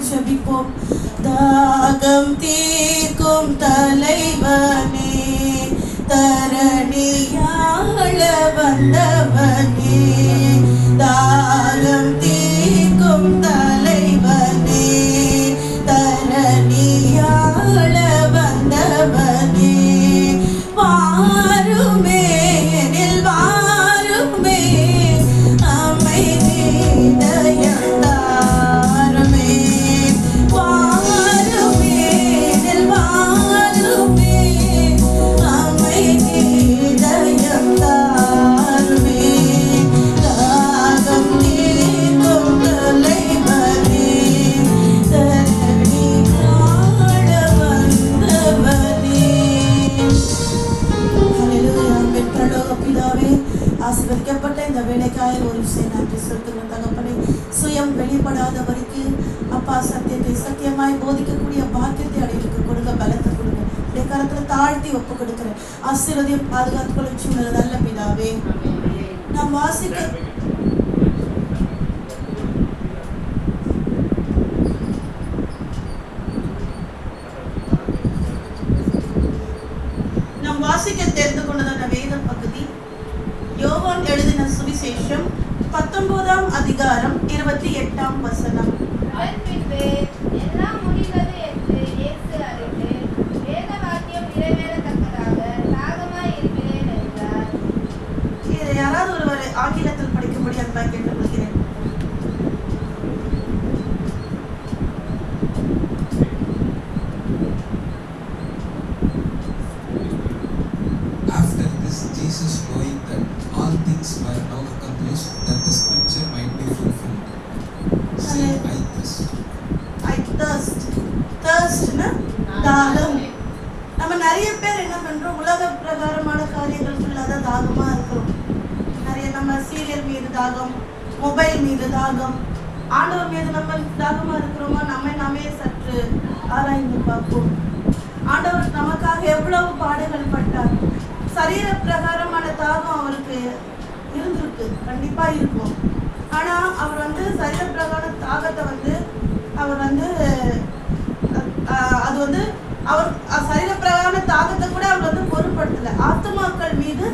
ஜெபிப்போம். தாகம் தீர்க்கும் தலைவனே, தரணியாள வந்தவனே, தாகம் தீர்க்கும் தலைவனே, தரணியாள வந்தவனே, வாருமே எனில் வாருமே, அமைதி தயந்தாருமே, வாருமே எனில் வாருமே, அமைதி தயந்தாருமே, தாகம் தீர்க்கும் தலைவனே, தரணியாள வந்தவனே. பரலோக பிதாவே, ஆசீர்வதிக்கப்பட்ட இந்த வேலைக்காக ஒரு விஷயம் நன்றி செலுத்துகிறோம் தகப்பனே. சுயம் வெளிப்படாத வரைக்கும் அப்பா சத்தியத்தை சத்தியமாய் போதிக்கக்கூடிய பாக்கியத்தை அடைவுக்கு கொடுங்க, பலத்தை கொடுங்க. இந்த கரத்துல தாழ்த்தி ஒப்பு கொடுக்கிறேன். ஆசீர்வதியும் பாதுகாத்துக்கொள்ள வச்சுள்ளது நல்ல பிதாவே. நாம் வாசிக்க தெரிந்து கொண்டதான வேத பகுதி யோவான் எழுதின சுவிசேஷம் 19ஆம் அதிகாரம் 28ஆம் வசனம். எல்லாம் முடிந்தது என்று இயேசு அறிந்து வேத வாக்கியம் நிறைவேறத்தக்கதாக தாகமாய் இருக்கிறேன் என்றார். இதை யாராவது ஒருவர் ஆங்கிலத்தில் படிக்கும்படி அன்பாய் கேட்டுக்கொள்கிறேன். Jesus, knowing that all things were now accomplished, that the scripture might be fulfilled, said, I thirst. I thirst. Thirst-னா தாகம். நம்ம நிறைய பேர் என்ன பண்றோம், உலக பிரகாரமான காரியங்களுக்குள்ள தான் தாகமா இருக்கிறோம். நிறைய நம்ம சீரியல் மீது தாகம், மொபைல் மீது தாகம். ஆண்டவர் மீது நம்ம தாகமா இருக்கிறோமா? நாமே சற்று ஆராய்ந்து பார்ப்போம். ஆண்டவர் நமக்காக எவ்வளவு பாடுகள் பட்டார். சரீர பிரகாரமான தாகம் அவருக்கு இருந்திருக்கு, கண்டிப்பா இருக்கும். ஆனா அவர் வந்து சரீர பிரகார தாகத்தை வந்து அவர் வந்து அது வந்து அவர் சரீர பிரகார தாகத்தை கூட அவர் வந்து பொருட்படுத்தல. ஆத்மாக்கள் மீது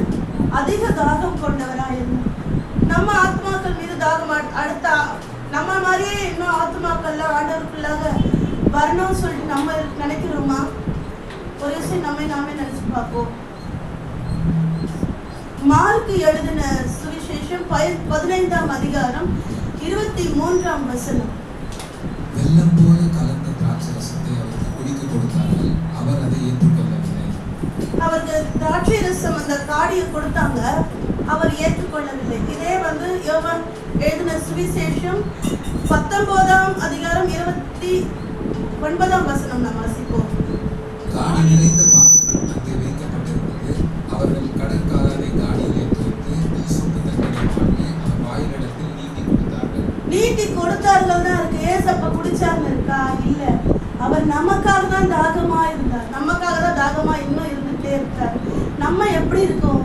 அதிக தாகம் கொண்டவராயிருந்தார். நம்ம ஆத்மாக்கள் மீது தாகம் அடுத்த நம்ம மாதிரியே இன்னும் ஆத்மாக்கள்ல ஆண்டவருக்குள்ளாக வரணும்னு சொல்லிட்டு நம்ம நினைக்கிறோமா? ஒரு விஷயம் நாமே நினைச்சு பார்ப்போம். மார்க் எழுதின சுவிசேஷம் 15ஆம் அதிகாரம் 23ஆம் வசனம். வெள்ளம் போல கலந்த திராட்சை ரசத்தை அவருக்கு குடிக்க கொடுத்தார்கள், அவர் அதை ஏற்றுக்கொள்ளவில்லை. அவருக்கு திராட்சை ரசம் அந்த காடியை கொடுத்தாங்க, அவர் ஏற்றுக்கொள்ளவில்லை. இதே வந்து யோவான் எழுதின சுவிசேஷம் 19ஆம் அதிகாரம் 29ஆம் வசனம் நாம் வாசிப்போம். காடி நிறைந்த பாத்திரம் அங்கே வைக்கப்பட்டிருந்தது. அவர்கள் கடற்காரரை காடியிலே தோய்த்து ஈசோப்பு தண்ணீரை மாட்டி அவர் வாயிலிடத்தில் நீட்டி கொடுத்தார்கள் தான் இருக்கு. ஏசப்ப குடிச்சார்னு இருக்கா? இல்ல, அவர் நமக்காக தான் தாகமா இருந்தார். நமக்காக தான் தாகமா இன்னும் இருந்துட்டே இருக்கார். நம்ம எப்படி இருக்கோம்?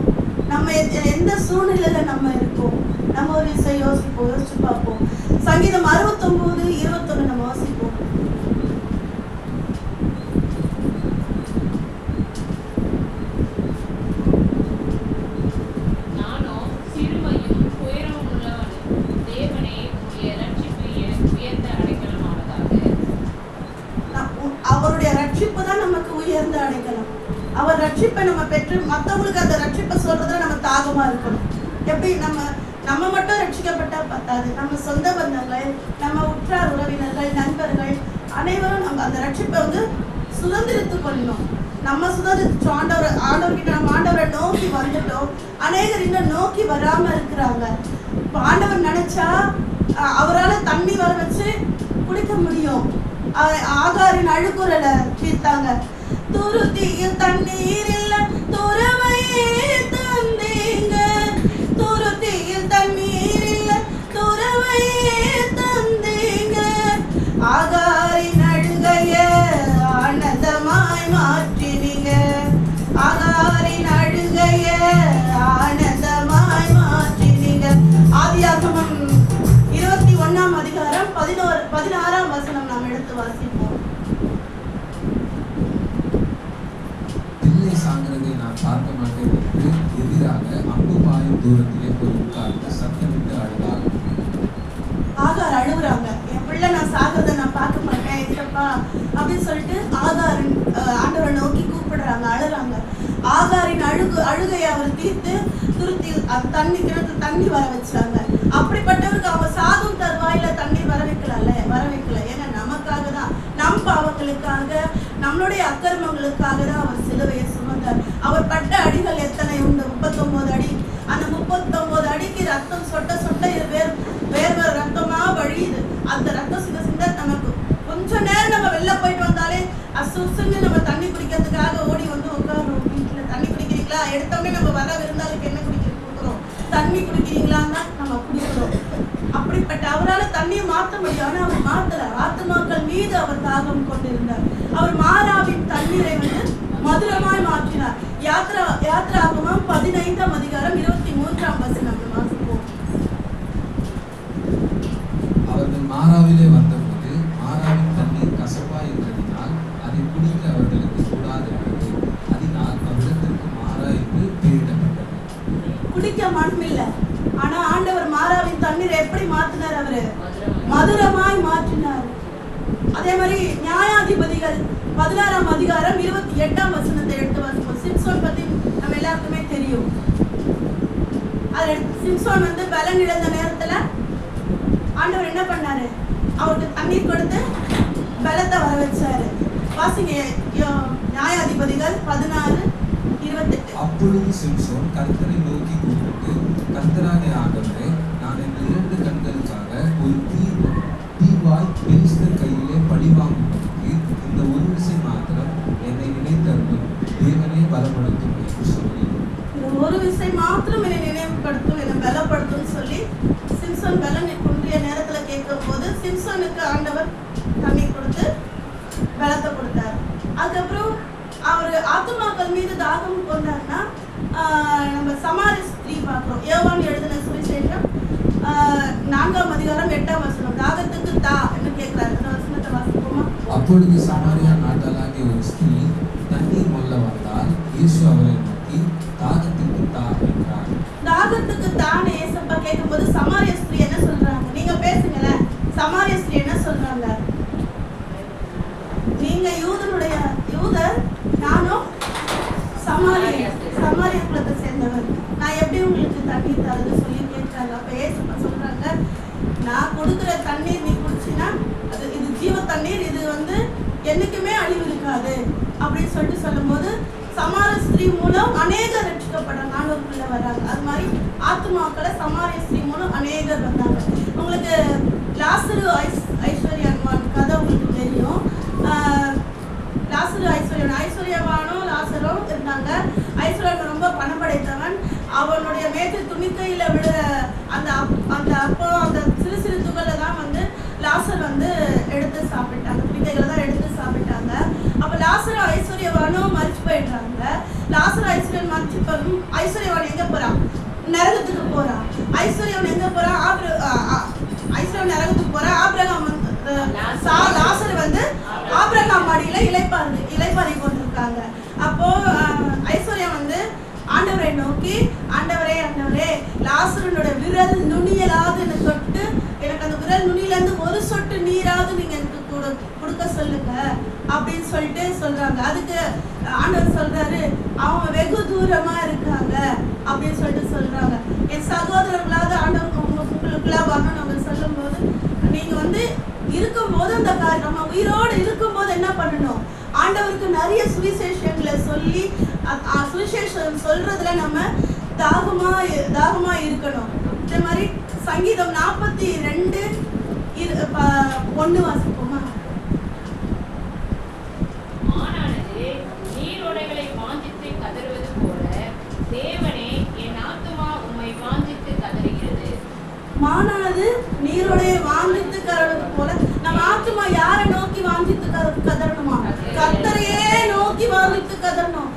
நம்ம எந்த சூழ்நிலையில நம்ம இருக்கோம்? நம்ம ஒரு விஷயம் யோசிச்சு பார்ப்போம். சங்கீதம் 69:21 நம்ம வாசிப்போம். அவர் ரட்சிப்பை நம்ம பெற்று மற்றவங்களுக்கு அந்த ரட்சிப்பை சொல்றதுல நம்ம தாகமா இருக்கணும். எப்படி நம்ம மட்டும் ரட்சிக்கப்பட்டா பத்தாது. நம்ம சொந்த பந்தங்கள், நம்ம உற்றார் உறவினர்கள், நண்பர்கள் அனைவரும் நம்ம அந்த ரட்சிப்பை வந்து சுதந்திரித்து கொள்ளணும். நம்ம சுதந்திரிச்சு ஆண்டவர்கிட்ட நம்ம ஆண்டவரை நோக்கி வந்துட்டோம். அநேகர் இன்னும் நோக்கி வராம இருக்கிறாங்க. ஆண்டவர் நினைச்சா அவரால் தண்ணி வர வச்சு குடிக்க முடியும். ஆகாரின் அழுகுரலை தீர்த்தாங்க. துருத்தியில் தண்ணீர் இல்ல துறவையே தந்தீங்க, துருத்தியில் தண்ணீர் இல்ல துறவையே தந்தீங்க, ஆகாரின் அழுகைய ஆனந்தமாய் மாற்றினீங்க, ஆகாரின் அழுகைய ஆனந்தமாய் மாற்றினீங்க. ஆதியாகமம் 21ஆம் அதிகாரம் 16ஆம் வசனம் நாம் எடுத்து வாசிப்போம். பிள்ளை சாகிறதை நான் பார்க்க மாட்டேன் என்று எதிராக அம்பு பாயும் தூரத்திலே போய் உட்கார்ந்து சத்தமிட்டு அழுதாள். ஆகார் அழுகுறாங்க, என் பிள்ளை நான் சாகிறத நான் பார்க்க மாட்டேன் ஏசப்பா அப்படின்னு சொல்லிட்டு ஆகாரின் ஆண்டவரை நோக்கி கூப்பிடுறாங்க, அழுறாங்க. ஆகாரின் அழுகையை அவர் தீர்த்து துருத்தி தண்ணி கிணத்துல தண்ணி வர வச்சாங்க. அப்படிப்பட்டவருக்கு அவங்க சாகும் தருவாயில தண்ணி வர வைக்கல. ஏன்னா நமக்காக தான், நம் பாவங்களுக்காக, நம்மளுடைய அக்கிரமங்களுக்காக தான் அவர் சிலுவையை சுமந்தார். அவர் பட்ட அடிகள் எத்தனை உண்டு? 39 அடி. அந்த 39 அடிக்கு ரத்தம் சொட்ட சொட்ட வேர்வை ரத்தமா வழியுது. அந்த ரத்தம் சிந்த நமக்கு கொஞ்ச நேரம் நம்ம வெளில போயிட்டு வந்தாலே அசுசுன்னு நம்ம தண்ணி குடிக்கிறதுக்காக ஓடி வந்து உட்காருறோம். வீட்டுல தண்ணி குடிக்கிறீங்களா? எடுத்தோடனே நம்ம வர விருந்தாளுக்கு என்ன கொடுக்குறோம்? தண்ணி குடிக்கிறீங்களான்னா நம்ம குடிக்கிறோம். அப்படிப்பட்ட அவரால் தண்ணியை மாற்ற முடியும். ஆனா அவர் மாத்தல. ஆத்துமாக்கள் மீது அவர் தாகம் கொண்டிருந்தார். அவர் மாறாவின் தண்ணீரை வந்து மதுரமாய் மாற்றினார். யாத்ராகமம் 15ஆம் அதிகாரம் 23ஆம் வசனம் வாசிப்போம். அவர்கள் மாறாவிலே வந்தபோது மாறாவின் தண்ணீர் கசப்பாய் இருந்ததினால் அதை குடிக்க அவர்களுக்கு கூடாதிருந்தது. அதனால் அவ்விடத்திற்கு மாறா என்று பெயரிடப்பட்டது. குடிக்க மண்மில்லை. ஆனா ஆண்டவர் மாறாவின் தண்ணீரை எப்படி மாற்றினார்? அவரு மதுரமாய் மாற்றினார். அதே மாதிரி நியாயாதிபதிகள் 16ஆம் அதிகாரம் 28ஆம் வசனத்தை எடுத்து வாசிப்போம். சிம்சோன் பத்தி நம்ம எல்லாருக்குமே தெரியும். அது சிம்சோன் வந்து பலன் இழந்த நேரத்துல ஆண்டவர் என்ன பண்ணாரு? அவருக்கு தண்ணீர் கொடுத்து பலத்தை வர வச்சாரு. வாசிங்க நியாயாதிபதிகள் 16:28. அப்பொழுது சிம்சோன் கர்த்தரை நோக்கி கூப்பிட்டு, கர்த்தராகிய ஆண்டவரே, நான் என் 2 கண்களுக்காக ஒரு தீவாய் பெலிஸ்தர் கையிலே பழிவாங்குவதற்கு இந்த ஒரு விசை மாத்திரம் என்னை நினைத்தருளும். தேவனே பலப்படுத்தும் என்று சொல்லி, ஒரு விசை மாத்திரம் என்னை நினைவுபடுத்தும், என்னை பலப்படுத்தும் சொல்லி சிம்சோன் பலன் குன்றிய நேரத்துல கேட்கும் போது சிம்சோனுக்கு ஆண்டவர் தண்ணீர் கொடுத்து பலத்தை கொடுத்தார். அதுக்கப்புறம் அவர் ஆத்துமாக்கள் மீது தாகம் கொண்டாருன்னா நம்ம சமாரி ஸ்திரீ பார்க்கிறோம். யோவான் எழுதின சுவிசேஷம் 4ஆம் அதிகாரம் 8ஆம் வசனம். தாகத்துக்கு தா என்று கேட்கிறார். அந்த வசனத்தை வாசிப்போமா? அப்பொழுது சமாரியா நாட்டாளாகிய ஒரு ஸ்திரீ தண்ணீர் மொல்ல வந்தால் இயேசு அவரை நோக்கி, தாகத்துக்கு தா என்றார். தாகத்துக்கு தானே ஏசப்பா கேட்கும்போது சமாரிய ஸ்திரீ என்ன சொல்றாங்க? நீங்க பேசுங்களேன். சமாரிய ஸ்திரீ என்ன சொல்றாங்க? நீங்க யூதர், நானும் சமாரிய குலத்தை சேர்ந்தவர், நான் எப்படி உங்களுக்கு தண்ணீர் தரது சொல்லி கேட்கிறாங்க. அப்ப ஏசப்பா சொல்றாங்க, நான் கொடுக்குற தண்ணீர் நீ குடிச்சினா இது ஜீவ தண்ணீர், இது வந்து என்னைக்குமே அழிவு இருக்காது அப்படின்னு சொல்லிட்டு சொல்லும்போது சமாரிய ஸ்திரீ மூலம் அநேகர் ரட்சிக்கப்படுறாங்க, ஆண்டவருக்குள்ள வர்றாங்க. அது மாதிரி ஆத்துமாக்களை சமாரிய ஸ்திரீ மூலம் அநேகர் வந்தாங்க. உங்களுக்கு லாசரு ஐஸ்வர்யவான் கதை உங்களுக்கு தெரியும். லாசரு ஐஸ்வர்யவானும் லாசரும் இருந்தாங்க. ஐஸ்வர்யன் ரொம்ப பணம் படைத்தவன். அவனுடைய மேற்று துணிக்கையில விழுற அந்த அப்போ அந்த சிறு சிறு துகளை தான் வந்து லாசர் வந்து எடுத்து சாப்பிட்டாங்க. துணிக்கைகளை தான் எடுத்து சாப்பிட்டாங்க. அப்ப லாசரும் ஐஸ்வர்யவானும் மறிச்சு போயிடுறாங்க. லாசர் ஐஸ்வர்யன் மறிச்சு ஐஸ்வர்யவான் எங்க போறான்? நரகத்துக்கு போறான். ஐஸ்வர்யவன் எங்க போறான்? ஐஸ்வர்யன் நரகத்துக்கு போறான். ஆபிரகாம் லாசர் வந்து ஆபிரகாம் மடியில இளைப்பாறை கொண்டிருக்காங்க. அப்போ ஐஸ்வர்யம் வந்து ஆண்டவரை நோக்கி, ஆண்டவரே லாசருடைய விரல் நுனியலாவது எனக்கு தொட்டு, எனக்கு அந்த விரல் நுனியில இருந்து ஒரு சொட்டு நீராவது நீங்க எனக்கு கொடுக்க சொல்லுங்க அப்படின்னு சொல்லிட்டு சொல்றாங்க. அதுக்கு ஆண்டவர் சொல்றாரு, அவங்க வெகு தூரமா இருக்காங்க அப்படின்னு சொல்லிட்டு சொல்றாங்க. என் சகோதரர்களாவது ஆண்டவர் உங்களுக்குள்ள வரணும் அவங்க சொல்லும் போது, நீங்க வந்து இருக்கும்போது அந்த நம்ம உயிரோடு இருக்கும்போது என்ன பண்ணணும்? ஆண்டவருக்கு நிறைய சுவிசேஷங்களை சொல்லி சுவிசேஷம் சொல்றதுல நம்ம தாகமா இருக்கணும். இதே மாதிரி சங்கீதம் 42:1 வாசிப்போமா? மானானது நீரோடைகளை வாஞ்சித்து கதறுவது போல, தேவனே என் ஆத்துமா உம்மை வாஞ்சித்து கதறுகிறது. மானானது நீரோடைய வாஞ்சித்து கதறுவது போல, நம்ம ஆத்துமா யாரை நோக்கி வாஞ்சித்து கதறணுமா? கர்த்தரையே நோக்கி வாஞ்சித்து கதறணும்.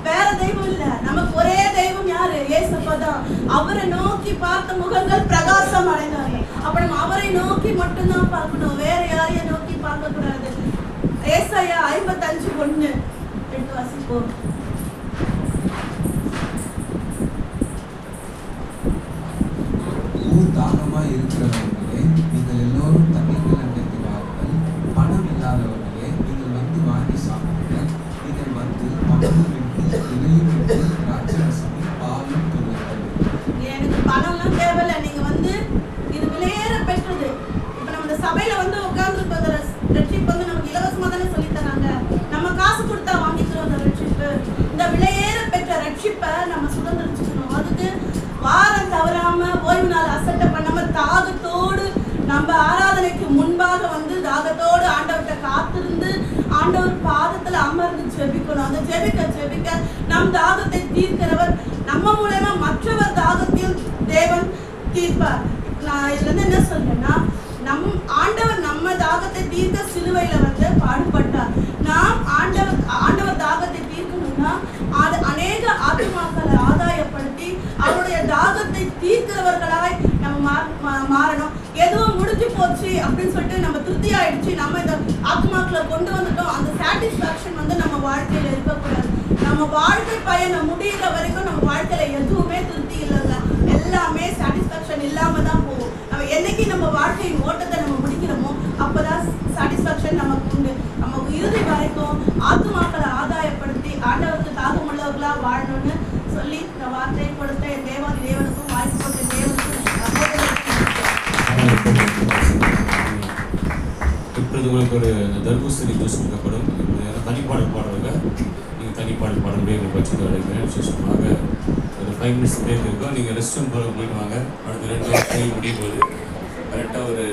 வேற தெய்வம் இல்ல, நமக்கு ஒரே தெய்வம் யாரு? இயேசுப்பா தான். அவரை நோக்கி பார்த்த முகங்கள் பிரகாசம் அடைந்தார்கள். அப்ப நம்ம அவரை நோக்கி மட்டும்தான் பார்க்கணும், வேற யாரையும் நோக்கி பார்க்க கூடாது. ஏசாயா 55:1 எடுத்து வாசிப்போம். தாகமாய் இருக்கிறவர்களே, நீங்கள் எல்லோரும் தண்ணீர்கள் அண்டைக்கு வாருங்கள். பணம் இல்லாதவர்களே, நீங்கள் வந்து வாங்கி சாப்பிடுங்கள். நீங்கள் வந்து பணமும் விட்டு இலையும் விட்டு திராட்சரசமும் பாலும் கொள்ளுங்கள். எனக்கு பணம்லாம் தேவையில்லை, நீங்க வந்து இது விலையேற பெற்றது. இப்ப நம்ம இந்த சபையில வந்து உட்கார்ந்துருக்கோம், அந்த ரட்சிப்பு வந்து நமக்கு இலவசமா தானே சொல்லி தராங்க. நம்ம காசு கொடுத்தா வாங்கிக்கிறோம் அந்த ரட்சிப்பு. இந்த விலையேற பெற்ற ரட்சிப்பை நம்ம சுதந்திரிச்சுக்கணும். அதுக்கு வாரம் தவறாம ஓய்வு நாள் அசட்டை பண்ணாம தாகத்தோடு நம்ம ஆராதனைக்கு முன்பாக வந்து தாகத்தோடு ஆண்டவர்கிட்ட காத்திருந்து ஆண்டவர் பாதத்துல அமர்ந்து ஜெபிக்கணும். அந்த ஜெபிக்க நம் தாகத்தை தீர்க்கிறவர் நம்ம மூலமா மற்றவர் தாகத்தையும் தேவன் தீர்ப்பார். நான் இதுல இருந்து என்ன சொல்றேன்னா, நம் ஆண்டவர் நம்ம தாகத்தை தீர்க்க சிலுவையில வந்து பாடுபட்டார். நாம் ஆண்டவர் தாகத்தை தீர்க்கணும்னா அநேக ஆத்துமாக்களை ஆதாயப்படுத்தி அவருடைய தாகத்தை தீர்க்கிறவர்களாய் நம்ம மாறணும். எதுவும் முடிஞ்சு போச்சு அப்படின்னு சொல்லிட்டு நம்ம திருப்தி ஆயிடுச்சு, நம்ம இந்த ஆத்துமாக்களை கொண்டு வந்துட்டோம், அந்த சாட்டிஸ்பாக்சன் வந்து நம்ம வாழ்க்கையில இருக்கக்கூடாது. நம்ம வாழ்க்கை பயணம் முடிகிற வரைக்கும் நம்ம வாழ்க்கையில எதுவுமே திருப்தி இல்லைங்க, எல்லாமே சாட்டிஸ்பாக்சன் இல்லாம தான் போகும். நம்ம என்னைக்கு நம்ம வாழ்க்கையின் ஓட்டத்தை நம்ம முடிக்கிறோமோ அப்பதான் சாட்டிஸ்பாக்சன் நமக்கு உண்டு. நம்ம இறுதி வரைக்கும் ஆத்துமாக்களை ஆதாயப்படுத்தி ஆண்டவருக்கு தாகம் உள்ளவர்களா வாழணும்னு சொல்லி இந்த வார்த்தையை கொடுத்த என் தேவாதி தேவனுக்கும் வாய்ப்பு கொடுத்த தேவனுக்கும் இப்பொழுது உங்களுக்கு ஒரு தர்பூசணி ஜூஸ் கொடுக்கப்படும். தனிப்பாடல் பாடுறவங்க நீங்கள் தனிப்பாடல் பாட முடியும் பட்சத்தை அடைக்கிறேன். விசேஷமாக ஒரு 5 minutes பிரேக் இருக்கும். நீங்கள் ரெஸ்ட் ரூம் போகிற போயிட்டு வாங்க. அடுத்த 2 நாள் முடியும் போது கரெக்டாக ஒரு